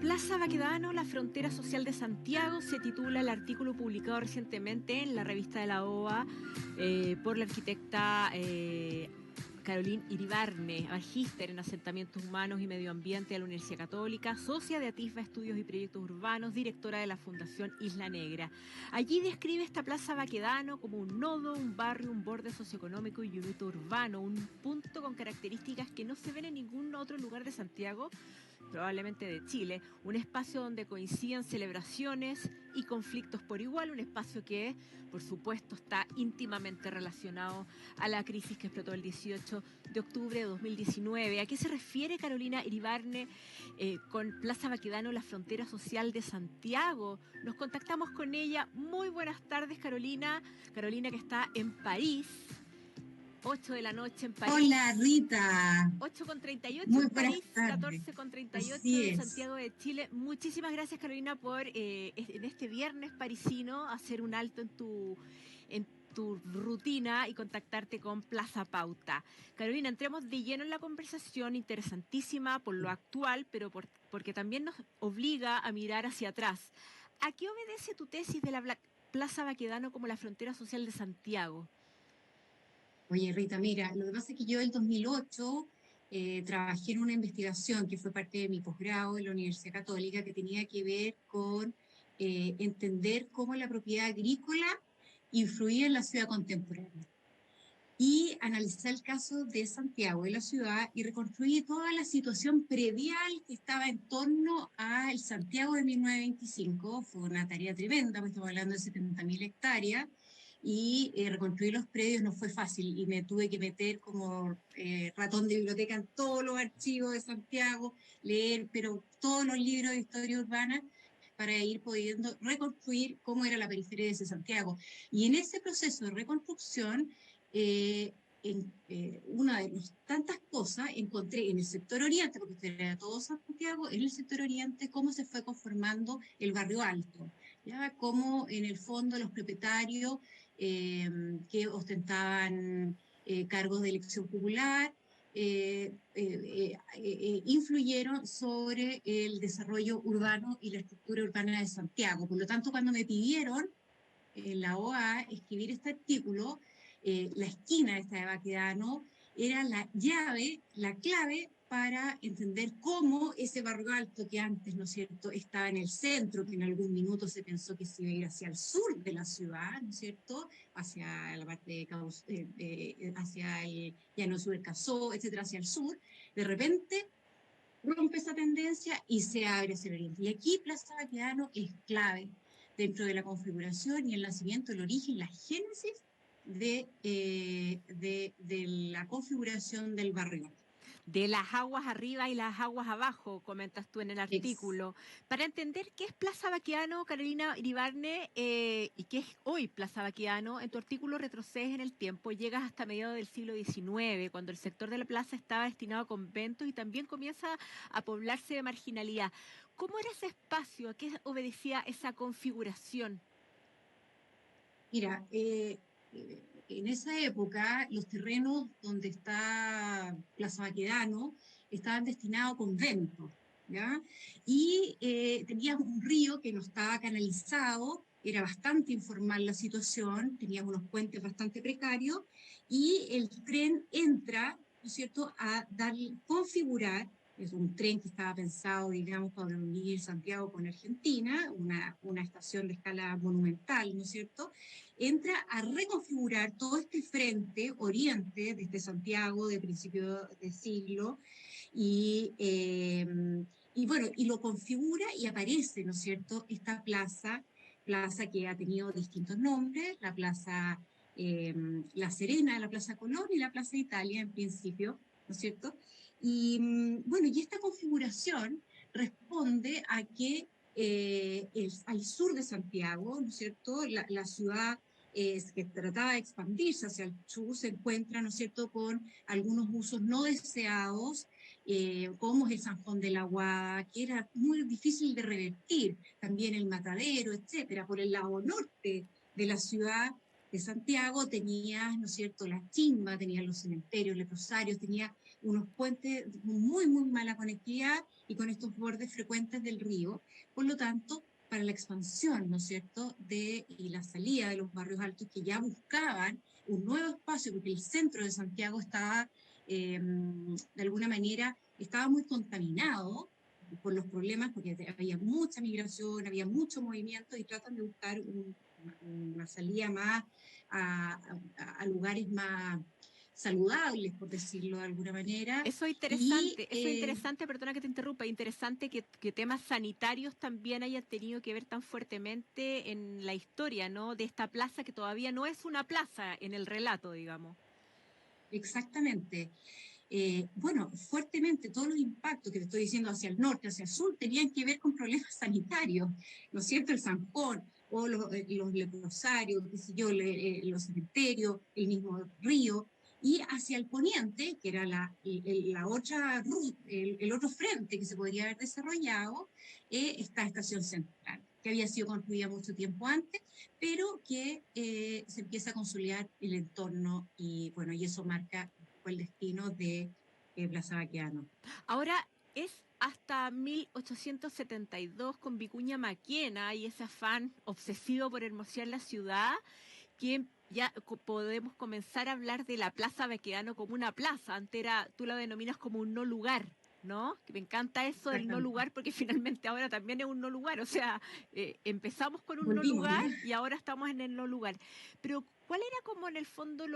Plaza Baquedano, la frontera social de Santiago, se titula el artículo publicado recientemente en la revista de la OA por la arquitecta Caroline Iribarne, magíster en asentamientos humanos y medio ambiente de la Universidad Católica, socia de Atisba Estudios y Proyectos Urbanos, directora de la Fundación Isla Negra. Allí describe esta Plaza Baquedano como un nodo, un barrio, un borde socioeconómico y un hito urbano, un punto con características que no se ven en ningún otro lugar de Santiago, probablemente de Chile, un espacio donde coinciden celebraciones y conflictos por igual, un espacio que, por supuesto, está íntimamente relacionado a la crisis que explotó el 18 de octubre de 2019. ¿A qué se refiere Carolina Iribarne con Plaza Baquedano, la frontera social de Santiago? Nos contactamos con ella. Muy buenas tardes, Carolina. Carolina, que está en París. 8 de la noche en París. Hola Rita, 8:38 muy en buenas París, tardes. 14:38 Así en es. Santiago de Chile. Muchísimas gracias, Carolina, por en este viernes parisino hacer un alto en tu rutina y contactarte con Plaza Pauta. Carolina, entremos de lleno en la conversación, interesantísima por lo actual, pero porque también nos obliga a mirar hacia atrás. ¿A qué obedece tu tesis de la Plaza Baquedano como la frontera social de Santiago? Oye Rita, mira, lo que pasa es que yo en 2008 trabajé en una investigación que fue parte de mi posgrado en la Universidad Católica que tenía que ver con entender cómo la propiedad agrícola influía en la ciudad contemporánea. Y analicé el caso de Santiago, de la ciudad, y reconstruí toda la situación predial que estaba en torno al Santiago de 1925. Fue una tarea tremenda, porque estamos hablando de 70.000 hectáreas, y reconstruir los predios no fue fácil, y me tuve que meter como ratón de biblioteca en todos los archivos de Santiago, leer, pero todos los libros de historia urbana, para ir pudiendo reconstruir cómo era la periferia de ese Santiago. Y en ese proceso de reconstrucción, una de las tantas cosas encontré en el sector oriente, porque esto era todo Santiago, en el sector oriente cómo se fue conformando el barrio alto, ya cómo en el fondo los propietarios que ostentaban cargos de elección popular influyeron sobre el desarrollo urbano y la estructura urbana de Santiago. Por lo tanto, cuando me pidieron en la OA escribir este artículo, la esquina esta de Baquedano era la llave, la clave para entender cómo ese barrio alto que antes, ¿no es cierto?, estaba en el centro, que en algún minuto se pensó que se iba a ir hacia el sur de la ciudad, ¿no es cierto?, hacia la parte hacia el Llano Sur del Casó, etcétera, hacia el sur, de repente rompe esa tendencia y se abre hacia el oriente. Y aquí Plaza Baquedano es clave dentro de la configuración y el nacimiento, el origen, la génesis de la configuración del barrio. De las aguas arriba y las aguas abajo, comentas tú en el Ex artículo. Para entender qué es Plaza Baquedano, Carolina Iribarne, y qué es hoy Plaza Baquedano, en tu artículo retrocedes en el tiempo, llegas hasta mediados del siglo XIX, cuando el sector de la plaza estaba destinado a conventos y también comienza a poblarse de marginalidad. ¿Cómo era ese espacio? ¿A qué obedecía esa configuración? Mira, en esa época los terrenos donde está Plaza Baquedano estaban destinados a conventos, ¿ya? Y tenías un río que no estaba canalizado, era bastante informal la situación, tenías unos puentes bastante precarios, y el tren entra, ¿no es cierto?, a dar, configurar. Es un tren que estaba pensado, digamos, para unir Santiago con Argentina, una estación de escala monumental, ¿no es cierto? Entra a reconfigurar todo este frente oriente desde Santiago de principio de siglo y, y bueno, y lo configura y aparece, ¿no es cierto?, esta plaza que ha tenido distintos nombres, la plaza La Serena, la plaza Colón y la plaza Italia en principio, ¿no es cierto? Y bueno, y esta configuración responde a que al sur de Santiago, ¿no es cierto?, la ciudad que trataba de expandirse hacia el sur se encuentra, ¿no es cierto?, con algunos usos no deseados, como es el Zanjón de la Guada, que era muy difícil de revertir, también el Matadero, etcétera. Por el lado norte de la ciudad de Santiago tenías, ¿no es cierto?, la chimba, tenías los cementerios, leprosarios, tenías unos puentes con muy, muy mala conectividad y con estos bordes frecuentes del río. Por lo tanto, para la expansión, ¿no es cierto?, y la salida de los barrios altos que ya buscaban un nuevo espacio, porque el centro de Santiago estaba, de alguna manera, estaba muy contaminado por los problemas, porque había mucha migración, había mucho movimiento y tratan de buscar una salida más a lugares más saludables, por decirlo de alguna manera. Eso es interesante, perdona que te interrumpa, interesante que temas sanitarios también hayan tenido que ver tan fuertemente en la historia, ¿no? De esta plaza que todavía no es una plaza en el relato, digamos. Exactamente. Bueno, fuertemente todos los impactos que te estoy diciendo hacia el norte, hacia el sur, tenían que ver con problemas sanitarios, ¿no es cierto? El Sanjón o los leprosarios, qué sé yo, los cementerios, el mismo río, y hacia el poniente, que era la otra el otro frente que se podría haber desarrollado, esta estación central, que había sido construida mucho tiempo antes, pero que se empieza a consolidar el entorno y bueno, y eso marca el destino de Plaza Baqueano. Ahora es hasta 1872 con Vicuña Maquena y ese afán obsesivo por hermosear la ciudad que ya podemos comenzar a hablar de la Plaza Baquedano como una plaza. Antes tú la denominas como un no lugar, ¿no? Que me encanta eso del no Exactamente. lugar porque finalmente ahora también es un no lugar. O sea, empezamos con un no Volvimos, lugar ¿ya? y ahora estamos en el no lugar. Pero ¿cuál era como en el fondo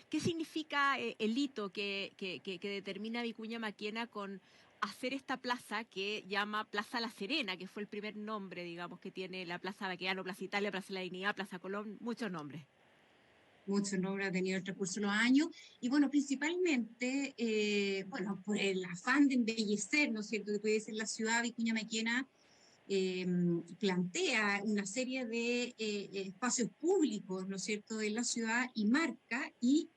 qué significa el hito que determina Vicuña Maquena con hacer esta plaza que llama Plaza La Serena, que fue el primer nombre, digamos, que tiene la Plaza Baquedano, Plaza Italia, Plaza de la Dignidad, Plaza Colón, muchos nombres? Mucho no habrá tenido el transcurso de los años. Y bueno, principalmente, bueno, por el afán de embellecer, ¿no es cierto?, que puede ser la ciudad, Vicuña Maquena eh, plantea una serie de espacios públicos, ¿no es cierto?, en la ciudad y marca, y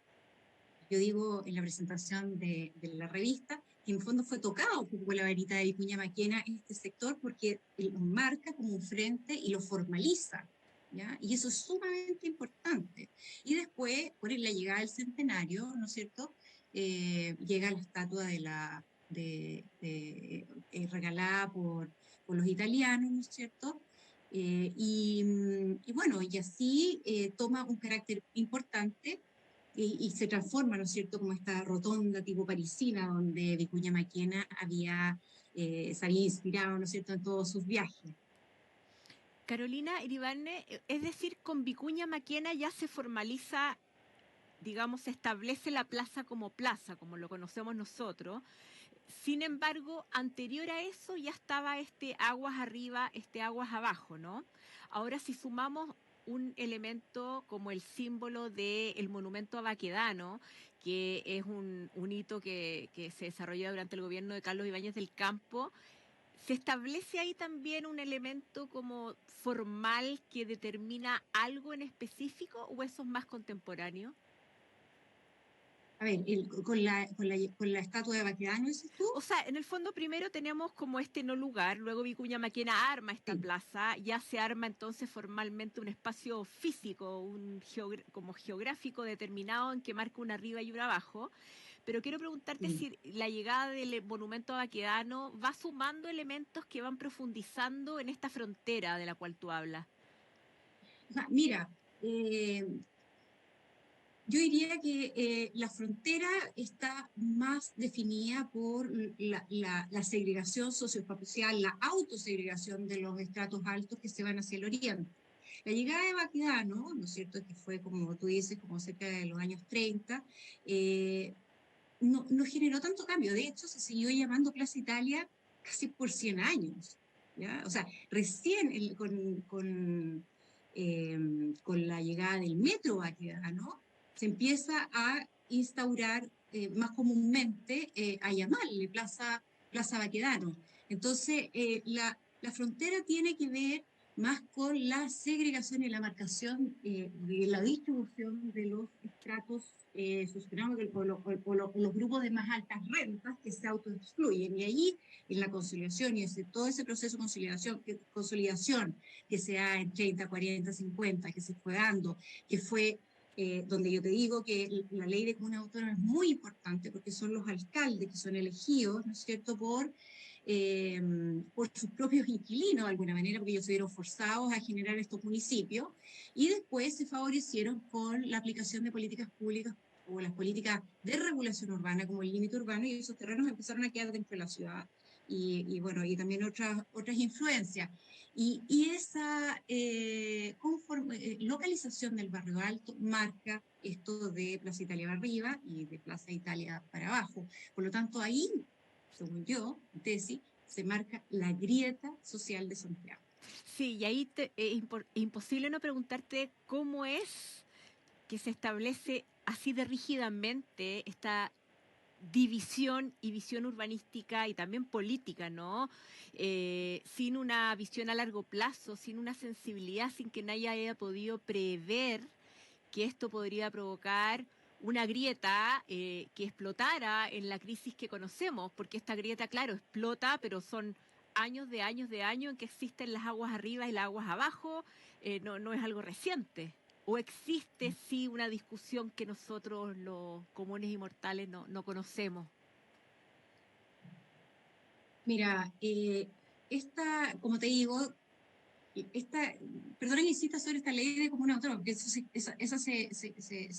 yo digo en la presentación de la revista, que en fondo fue tocado por la varita de Vicuña Maquena este sector porque lo marca como un frente y lo formaliza, ¿ya? Y eso es sumamente importante. Y después, por la llegada del centenario, ¿no es cierto?, llega la estatua regalada por los italianos, ¿no es cierto?, y bueno, y así toma un carácter importante y se transforma, ¿no es cierto?, como esta rotonda tipo parisina donde Vicuña Maquena se había inspirado, ¿no es cierto?, en todos sus viajes. Carolina Iribarne, es decir, con Vicuña Maquena ya se formaliza, digamos, se establece la plaza, como lo conocemos nosotros. Sin embargo, anterior a eso ya estaba este aguas arriba, este aguas abajo, ¿no? Ahora, si sumamos un elemento como el símbolo del monumento a Baquedano, que es un hito que se desarrolla durante el gobierno de Carlos Ibáñez del Campo, ¿se establece ahí también un elemento como formal que determina algo en específico o eso es más contemporáneo? A ver, con la estatua de Baquedano, ¿dices tú? O sea, en el fondo primero tenemos como este no lugar, luego Vicuña Maquena arma esta Sí. plaza, ya se arma entonces formalmente un espacio físico, como geográfico determinado en que marca un arriba y un abajo. Pero quiero preguntarte Sí. si la llegada del monumento a Baquedano va sumando elementos que van profundizando en esta frontera de la cual tú hablas. Mira, yo diría que la frontera está más definida por la segregación socioespacial, la autosegregación de los estratos altos que se van hacia el oriente. La llegada de Baquedano, ¿no es cierto?, que fue, como tú dices, como cerca de los años 30, no generó tanto cambio. De hecho, se siguió llamando Plaza Italia casi por 100 años. ¿Ya? O sea, recién eh, con la llegada del metro Baquedano, se empieza a instaurar más comúnmente, a llamarle Plaza Baquedano. Entonces, la frontera tiene que ver más con la segregación y la marcación de la distribución de los estratos socioeconómicos o los grupos de más altas rentas que se autoexcluyen. Y ahí, en la conciliación y todo ese proceso de consolidación que se da en 30, 40, 50, que se fue dando, que fue donde yo te digo que la ley de comunas autónomas es muy importante porque son los alcaldes que son elegidos, ¿no es cierto?, eh, por sus propios inquilinos de alguna manera, porque ellos se vieron forzados a generar estos municipios, y después se favorecieron con la aplicación de políticas públicas o las políticas de regulación urbana como el límite urbano, y esos terrenos empezaron a quedar dentro de la ciudad. Bueno, y también otras influencias. Y esa localización del barrio alto marca esto de Plaza Italia para arriba y de Plaza Italia para abajo. Por lo tanto, ahí, según yo, tesis, se marca la grieta social de Santiago. Sí, y ahí imposible no preguntarte cómo es que se establece así de rígidamente esta división y visión urbanística y también política, ¿no? Sin una visión a largo plazo, sin una sensibilidad, sin que nadie haya podido prever que esto podría provocar una grieta que explotara en la crisis que conocemos, porque esta grieta, claro, explota, pero son años de años de años en que existen las aguas arriba y las aguas abajo, no es algo reciente. ¿O existe sí una discusión que nosotros los comunes y mortales no conocemos? Mira, como te digo, esta, perdona que insista sobre esta ley de comunas autónomas, porque esa se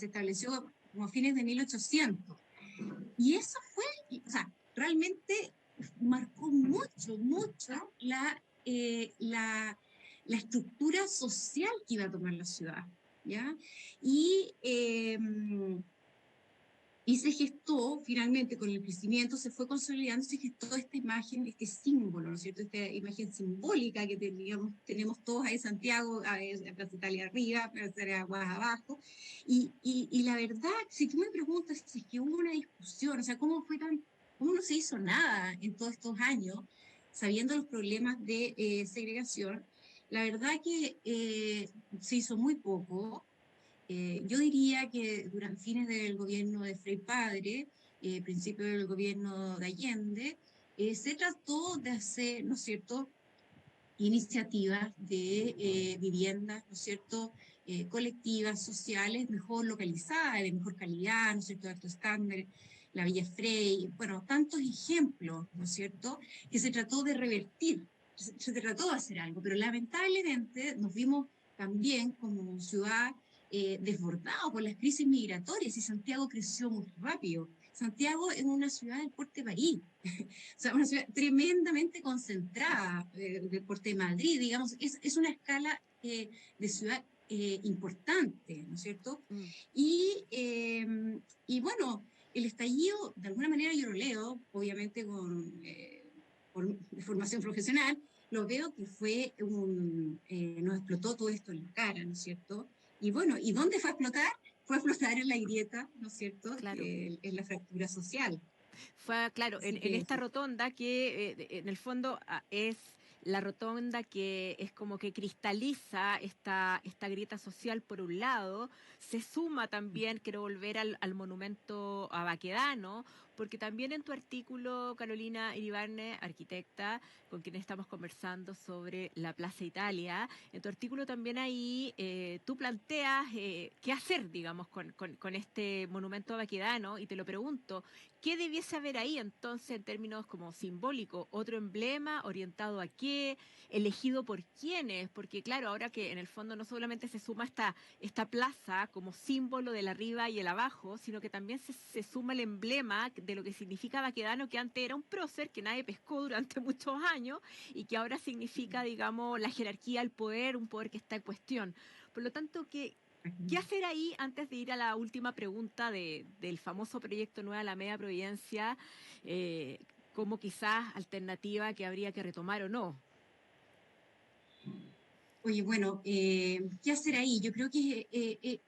estableció como a fines de 1800. Y eso fue, o sea, realmente marcó mucho la estructura social que iba a tomar la ciudad, ¿ya? Y, eh, y se gestó, finalmente, con el crecimiento, se fue consolidando, se gestó esta imagen, este símbolo, ¿no es cierto? Esta imagen simbólica que tenemos todos ahí en Santiago, a Plaza Italia arriba, Plaza Italia Aguas abajo. Y la verdad, si tú me preguntas si es que hubo una discusión, o sea, cómo no se hizo nada en todos estos años, sabiendo los problemas de segregación, la verdad que se hizo muy poco. Yo diría que durante fines del gobierno de Frei Padre, principio del gobierno de Allende, se trató de hacer, ¿no es cierto?, iniciativas de viviendas, ¿no es cierto?, colectivas, sociales, mejor localizadas, de mejor calidad, ¿no es cierto?, de alto estándar, la Villa Frey, bueno, tantos ejemplos, ¿no es cierto?, que se trató de revertir, se trató de hacer algo, pero lamentablemente nos vimos también como ciudad desbordado por las crisis migratorias y Santiago creció muy rápido. Santiago es una ciudad del porte de París, o sea, una ciudad tremendamente concentrada del porte de Madrid, digamos, es una escala de ciudad importante, ¿no es cierto? Mm. Y, eh, y bueno, el estallido, de alguna manera yo lo leo, obviamente por formación profesional, lo veo que nos explotó todo esto en la cara, ¿no es cierto? Y bueno, ¿y dónde fue a explotar? Fue a explotar en la grieta, ¿no es cierto? Claro. En la fractura social. Fue, claro, Así en que esta rotonda que en el fondo es la rotonda que es como que cristaliza esta grieta social por un lado, se suma también, quiero volver al monumento a Baquedano, porque también en tu artículo, Carolina Iribarne, arquitecta, con quien estamos conversando sobre la Plaza Italia, en tu artículo también ahí tú planteas qué hacer, digamos, con este monumento a Baquedano, y te lo pregunto, ¿qué debiese haber ahí entonces en términos como simbólicos? ¿Otro emblema orientado a qué? ¿Elegido por quiénes? Porque claro, ahora que en el fondo no solamente se suma esta plaza como símbolo del arriba y el abajo, sino que también se suma el emblema de lo que significa Baquedano, que antes era un prócer que nadie pescó durante muchos años y que ahora significa, digamos, la jerarquía, el poder, un poder que está en cuestión. Por lo tanto, ¿qué hacer ahí antes de ir a la última pregunta del famoso proyecto Nueva Alameda Providencia, como quizás alternativa que habría que retomar o no? Oye, bueno, ¿qué hacer ahí? Yo creo que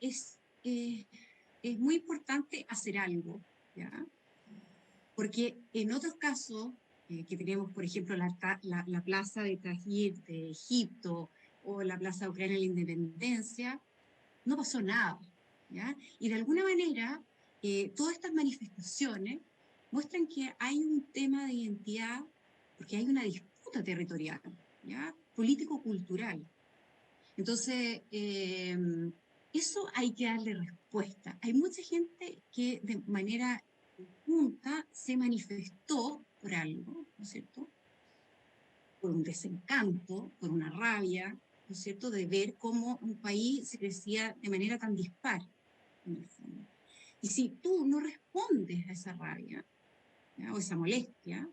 es muy importante hacer algo, ¿ya? Porque en otros casos, que tenemos, por ejemplo, la plaza de Tahrir de Egipto o la plaza de Ucrania de la Independencia, no pasó nada, ¿ya? Y de alguna manera, todas estas manifestaciones muestran que hay un tema de identidad, porque hay una disputa territorial, ¿ya? Político-cultural. Entonces, eso hay que darle respuesta. Hay mucha gente que de manera conjunta se manifestó por algo, ¿no es cierto? Por un desencanto, por una rabia, ¿no es cierto?, de ver cómo un país se crecía de manera tan dispar, en el fondo. Y si tú no respondes a esa rabia, ¿ya?, o esa molestia,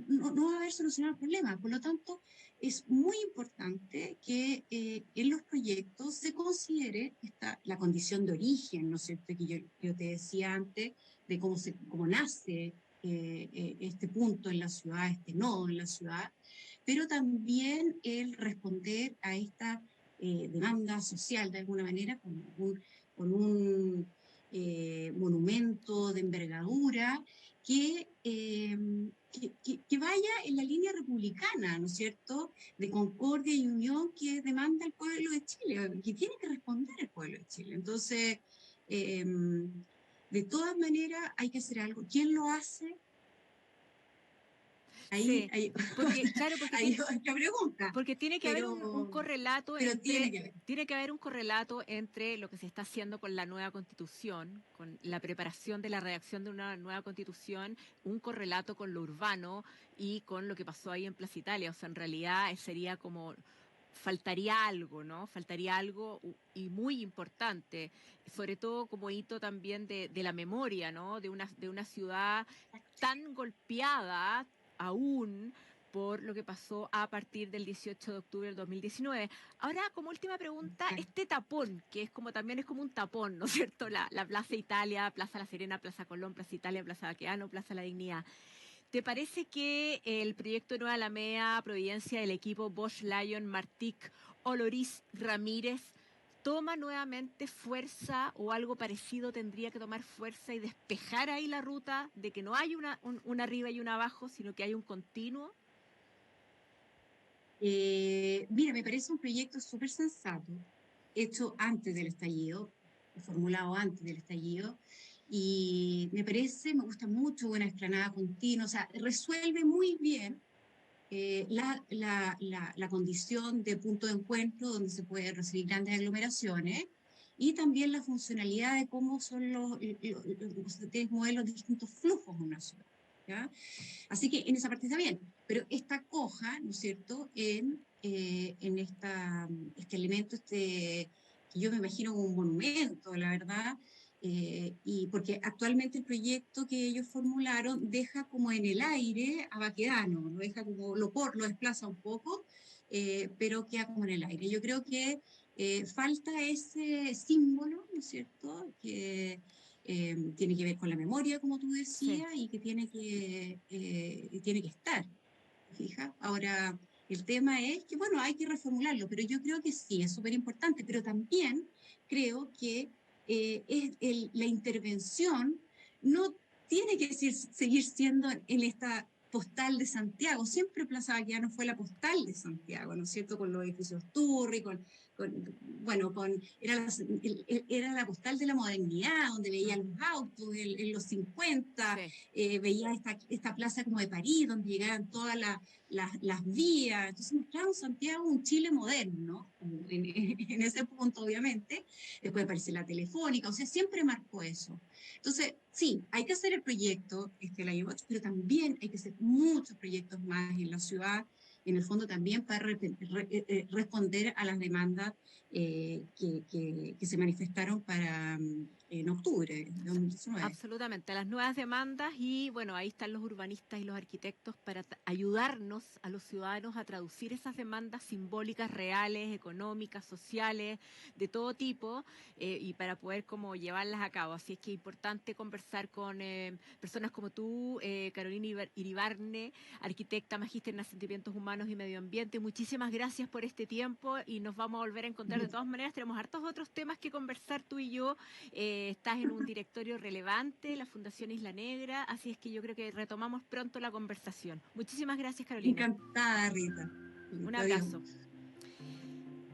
no va a haber solucionado el problema. Por lo tanto, es muy importante que en los proyectos se considere la condición de origen, ¿no es cierto?, que yo te decía antes, de cómo nace este punto en la ciudad, este nodo en la ciudad, pero también el responder a esta demanda social de alguna manera con un monumento de envergadura que vaya en la línea republicana, ¿no es cierto?, de concordia y unión que demanda el pueblo de Chile, que tiene que responder el pueblo de Chile. Entonces, eh, de todas maneras, hay que hacer algo. ¿Quién lo hace? Ahí, Sí, ahí, porque, claro, ahí es otra pregunta, porque tiene que haber un correlato pero tiene entre, que haber. tiene que haber un correlato entre lo que se está haciendo con la nueva constitución, con la preparación de la redacción de una nueva constitución, un correlato con lo urbano y con lo que pasó ahí en Plaza Italia. O sea, en realidad sería como faltaría algo, ¿no? Faltaría algo y muy importante, sobre todo como hito también de la memoria, ¿no? De una ciudad tan golpeada aún por lo que pasó a partir del 18 de octubre del 2019. Ahora, como última pregunta, este tapón, que es como también es como un tapón, ¿no es cierto? La Plaza Italia, Plaza La Serena, Plaza Colón, Plaza Italia, Plaza Baqueano, Plaza La Dignidad. ¿Te parece que el proyecto Nueva Alameda, Providencia del equipo Bosch Lion, Martic, Oloriz, Ramírez, toma nuevamente fuerza o algo parecido tendría que tomar fuerza y despejar ahí la ruta de que no hay una arriba y una abajo, sino que hay un continuo? Mira, me parece un proyecto súper sensato, hecho antes del estallido, formulado antes del estallido, y me gusta mucho una explanada continua, o sea, resuelve muy bien la condición de punto de encuentro donde se pueden recibir grandes aglomeraciones y también la funcionalidad de cómo son tienes modelos de distintos flujos en una ciudad. ¿Ya? Así que en esa parte está bien, pero esta coja, ¿no es cierto?, en este elemento, que yo me imagino como un monumento, la verdad, y porque actualmente el proyecto que ellos formularon deja como en el aire a Baquedano, lo deja como, lo desplaza un poco, pero queda como en el aire. Yo creo que falta ese símbolo, ¿no es cierto?, que tiene que ver con la memoria, como tú Sí. decías, y que tiene que estar, fija. Ahora, el tema es que, bueno, hay que reformularlo, pero yo creo que sí, es súper importante, pero también creo que la intervención no tiene que seguir siendo en esta postal de Santiago. Siempre Plaza Baqueano fue la postal de Santiago, ¿no es cierto? Con los edificios Turri, bueno, era la postal de la modernidad, donde veía los autos en los 50, Sí. veía esta plaza como de París, donde llegaban todas las vías. Entonces mostraba un Santiago, un Chile moderno, en ese punto, obviamente. Después aparece la telefónica, o sea, siempre marcó eso. Entonces, sí, hay que hacer el proyecto, la llevó, pero también hay que hacer muchos proyectos más en la ciudad, en el fondo también para responder a las demandas que se manifestaron en octubre de 2019. Absolutamente, las nuevas demandas y bueno, ahí están los urbanistas y los arquitectos para ayudarnos a los ciudadanos a traducir esas demandas simbólicas, reales, económicas, sociales, de todo tipo y para poder como llevarlas a cabo. Así es que es importante conversar con personas como tú, Carolina Iribarne, arquitecta, magíster en asentamientos humanos y medio ambiente. Muchísimas gracias por este tiempo y nos vamos a volver a encontrar de todas maneras. Tenemos hartos otros temas que conversar tú y yo. Estás en un directorio relevante, la Fundación Isla Negra, así es que yo creo que retomamos pronto la conversación. Muchísimas gracias, Carolina. Encantada, Rita. Un Listo, adiós. abrazo.